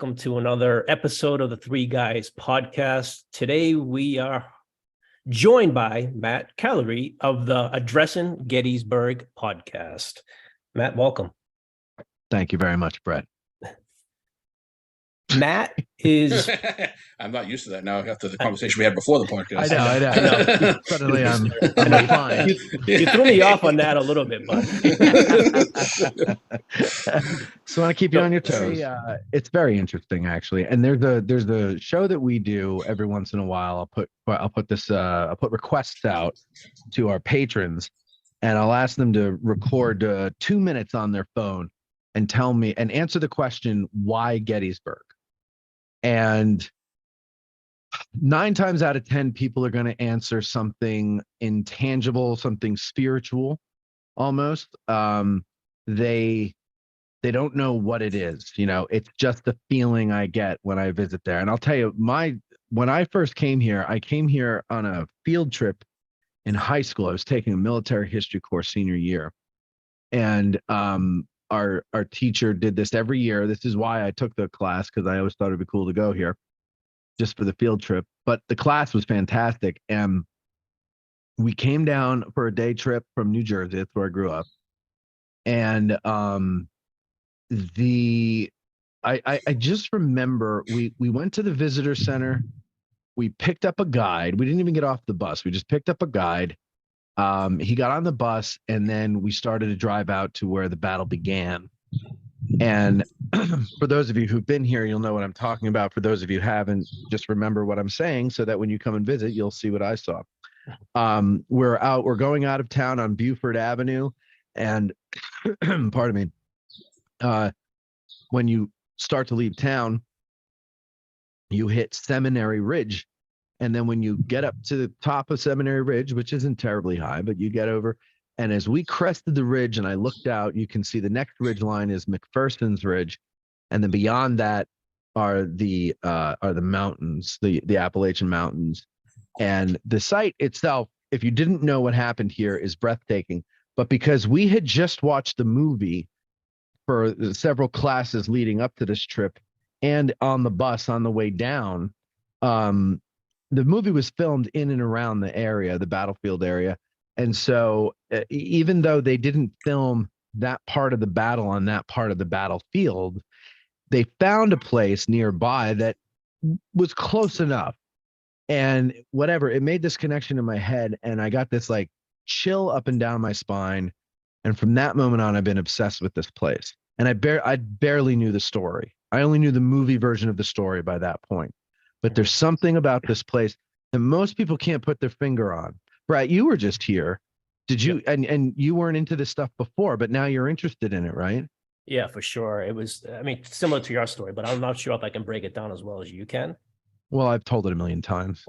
Welcome to another episode of the Three Guys podcast. Today we are joined by Matt Callery of the Addressing Gettysburg podcast. Matt, welcome. Thank you very much, Brett. Matt is... I'm not used to that now after the conversation we had before the podcast. I know. Suddenly I'm fine. You threw me off on that a little bit, bud. So I want to keep you on your toes. It's very interesting, actually. And there's a show that we do every once in a while. I'll put requests out to our patrons, and I'll ask them to record 2 minutes on their phone and tell me and answer the question, why Gettysburg? And 9 times out of 10, people are going to answer something intangible, something spiritual, almost. They don't know what it is. You know, it's just the feeling I get when I visit there. And I'll tell you, when I first came here, I came here on a field trip in high school. I was taking a military history course senior year, and our teacher did this every year. This is why I took the class, because I always thought it'd be cool to go here just for the field trip. But the class was fantastic. And we came down for a day trip from New Jersey. That's where I grew up. And I just remember we went to the visitor center. We picked up a guide. We didn't even get off the bus. We just picked up a guide. He got on the bus, and then we started to drive out to where the battle began. And for those of you who've been here, you'll know what I'm talking about. For those of you who haven't, just remember what I'm saying so that when you come and visit, you'll see what I saw. We're going out of town on Buford Avenue, and pardon me, when you start to leave town, you hit Seminary Ridge. And then when you get up to the top of Seminary Ridge, which isn't terribly high, but you get over, and as we crested the ridge and I looked out, you can see the next ridge line is McPherson's Ridge. And then beyond that are the mountains, the Appalachian Mountains. And the site itself, if you didn't know what happened here, is breathtaking. But because we had just watched the movie for several classes leading up to this trip, and on the bus on the way down, the movie was filmed in and around the area, the battlefield area. And so even though they didn't film that part of the battle on that part of the battlefield, they found a place nearby that was close enough. And whatever, it made this connection in my head, and I got this like chill up and down my spine. And from that moment on, I've been obsessed with this place. And I barely knew the story. I only knew the movie version of the story by that point. But there's something about this place that most people can't put their finger on. Brett, you were just here. Did you? Yeah. And you weren't into this stuff before, but now you're interested in it, right? Yeah, for sure. It was, I mean, similar to your story, but I'm not sure if I can break it down as well as you can. Well, I've told it a million times.